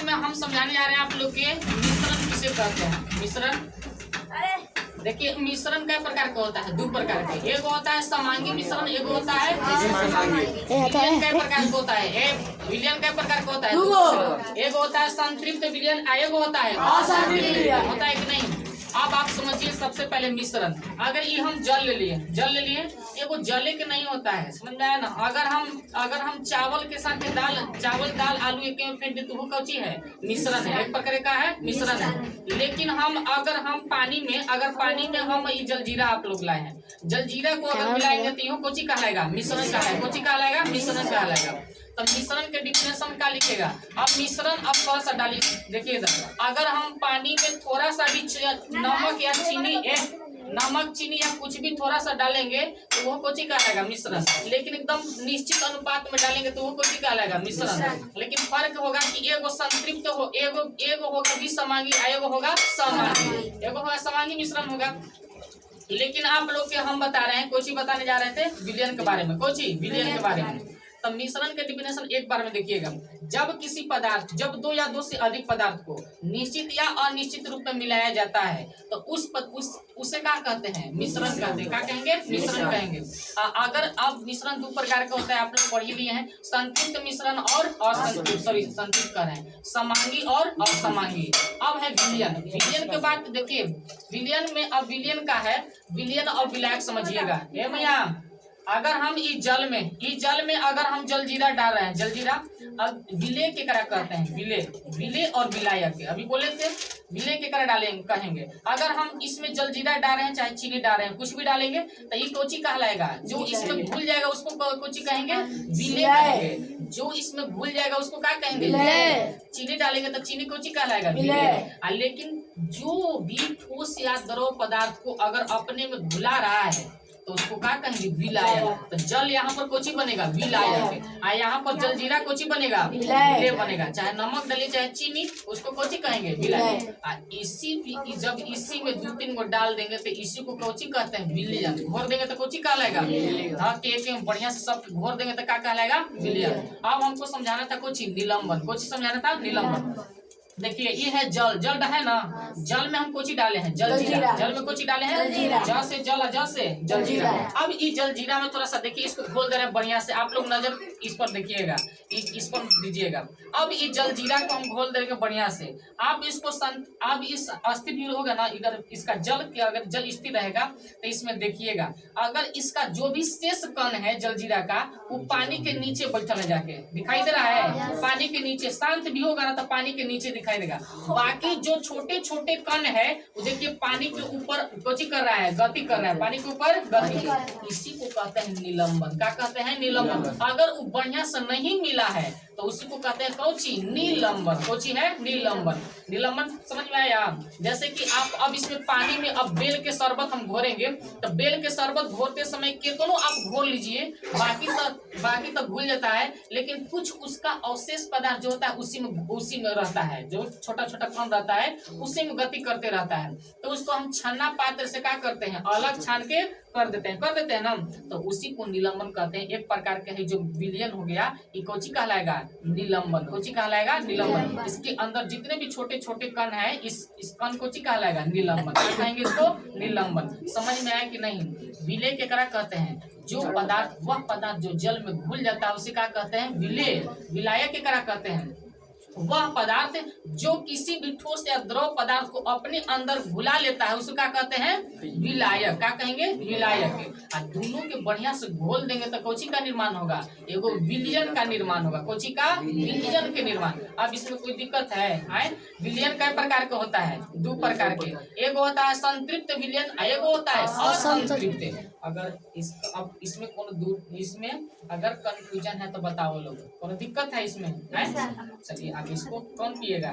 इसमें हम समझाने जा रहे हैं आप लोग के मिश्रण किसे कहते हैं। मिश्रण देखिए, मिश्रण कई प्रकार का होता है, दो प्रकार का। एक होता है समांगी मिश्रण, एक होता है विलयन। कई प्रकार का होता है, विलयन कई प्रकार का होता है। एक होता है संतृप्त विलयन, एक होता है असंतृप्त विलयन। होता है कि नहीं? अब आप समझिए, सबसे पहले मिश्रण। अगर ये हम जल ले लिए, ये वो जले के नहीं होता है, समझ में आया ना। अगर हम चावल के साथ चावल दाल आलू एक में फेंट दे तो वो कौची है? मिश्रण है, एक प्रकार का है, मिश्रण है। लेकिन अगर हम पानी में हम ये जलजीरा आप लोग लाए हैं, जलजीरा को अगर मिलाएंगे तो ये कौची कहलाएगा? मिश्रण कहलाएगा। कौची कहलाएगा? मिश्रण कहलाएगा। तो मिश्रण के डिफिनेशन क्या लिखेगा? अब मिश्रण अब थोड़ा सा डालिए, देखिए अगर हम पानी में थोड़ा सा भी नमक चीनी या कुछ भी थोड़ा सा डालेंगे तो वो कोची कहलाएगा? मिश्रण। लेकिन एकदम निश्चित अनुपात में डालेंगे तो वो कोची कहलाएगा? मिश्रण। लेकिन फर्क होगा कि एगो संतृप्त हो, एगो होगा विसमांगी, एगो होगा समांगी। एगो होगा समांगी मिश्रण होगा। लेकिन आप लोग के हम बता रहे हैं, कोची बताने जा रहे थे? विलयन के बारे में। कोची? विलयन के बारे में। तो मिश्रण के डिफिनेशन एक बार में देखिएगा। जब दो या दो से अधिक पदार्थ को निश्चित या अनिश्चित रूप में मिलाया जाता है तो उसे क्या कहते हैं? मिश्रण कहते हैं। क्या कहेंगे? मिश्रण कहेंगे। अगर अब मिश्रण दो प्रकार का होता है, आप लोग पढ़ ही लिए हैं, संतृप्त मिश्रण और असंतृप्त, संतृप्त कर रहे हैं, समांगी और असमांगी। अब है विलयन। विलयन के बाद देखिए, विलयन में अब विलयन का है, विलयन और विलायक समझिएगा। हे भैया, अगर हम इस जल में अगर हम जलजीरा डाल रहे हैं, जलजीरा अब विलय के करा कहते हैं, विलय और विलायक। अभी बोले थे विलय के करा डालेंगे कहेंगे। अगर हम इसमें जलजीरा डाल रहे हैं, चाहे चीनी डाल रहे हैं, कुछ भी डालेंगे तो ये कोची कहलाएगा? जो इसमें घुल जाएगा उसको कोची कहेंगे? विलय कहेंगे। जो इसमें घुल जाएगा उसको क्या कहेंगे? चीनी डालेंगे तो चीनी कोची कहलाएगा? विलय। लेकिन जो भी ठोस या द्रव पदार्थ को अगर अपने में घुला रहा है तो उसको क्या कहेंगे? विलायक। तो जल यहाँ पर कोची बनेगा? विलायक। यहाँ पर जलजीरा कोची बनेगा? विलय बनेगा। चाहे नमक डालिए चाहे चीनी, उसको कोची कहेंगे? विलायक। जब इसी में दो तीन को डाल देंगे तो इसी को कोची कहते हैं? विलयन। घोर देंगे तो कोची कहलाएगा? विलयन। बढ़िया से सब घोर देंगे तो क्या कहलाएगा? विलयन। अब हमको समझाना था कोची? निलंबन। कोची समझाना था? निलंबन। देखिए, ये है जल। जल है ना, जल में हम कोची डाले हैं? जलजीरा। जल में कोची डाले हैं? ज से जल, ज से जलजीरा। अब इस जलजीरा में थोड़ा सा देखिए, इसको घोल दे रहे हैं बढ़िया से। आप लोग नजर इस पर देखिएगा, इस पर दीजिएगा। अब इस जलजीरा को हम घोल देंगे बढ़िया से। अब इस अस्थिर भी होगा ना, इधर इसका जल के अगर जल स्थिर रहेगा तो इसमें देखिएगा, अगर इसका जो भी शेष कण है जलजीरा का, वो पानी के नीचे बैठा है, जाके दिखाई दे रहा है। पानी के नीचे शांत भी होगा ना तो पानी के नीचे दिखाई देगा। बाकी जो छोटे छोटे कण है वो देखिए पानी के ऊपर कोची कर रहा है? गति कर रहा है, पानी के ऊपर गति। इसी को कहते हैं निलंबन। क्या कहते हैं? निलंबन। अगर वो बढ़िया से नहीं मिला है तो उसी को कहते हैं कौची? निलंबन। कौची है? निलंबन। निलंबन समझ में आया? जैसे कि आप अब इसमें पानी में अब बेल के शरबत हम घोरेंगे तो बेल के शरबत घोरते समय कितनों आप घोर लीजिए, बाकी तक घुल जाता है, लेकिन कुछ उसका अवशेष पदार्थ जो होता है उसी में रहता है, जो छोटा छोटा कण रहता है उसी में गति करते रहता है। तो उसको हम छन्ना पात्र से क्या करते हैं? अलग छान के कर देते हैं ना, तो उसी को निलंबन कहते हैं। एक प्रकार के है जो विलयन हो गया, ये कोची कहलाएगा? निलंबन। कोची कहलाएगा? निलंबन। इसके अंदर जितने भी छोटे छोटे कण है, इस कण कोची कहलाएगा? निलंबन। क्या कहेंगे इसको? निलंबन। समझ में आया कि नहीं? विलय के करा कहते हैं वह पदार्थ जो जल में घुल जाता है उसे क्या कहते हैं? विलय। विलायक के करा कहते हैं वह पदार्थ जो किसी भी ठोस या द्रव पदार्थ को अपने अंदर घुला लेता है उसे क्या कहते हैं? विलायक। क्या कहेंगे? विलायक। और दोनों के बढ़िया से घोल देंगे तो कोची का निर्माण होगा? एगो विलयन का निर्माण होगा। कोची का? विलयन के निर्माण। अब इसमें कोई दिक्कत है? विलयन कई प्रकार का होता है? दो प्रकार के। एक होता है संतृप्त विलयन, एक होता है असंतृप्त। अगर इसमें अगर कंफ्यूजन है तो बताओ लोग, कोनो दिक्कत है इसमें? चलिए, आप इसको कौन पिएगा?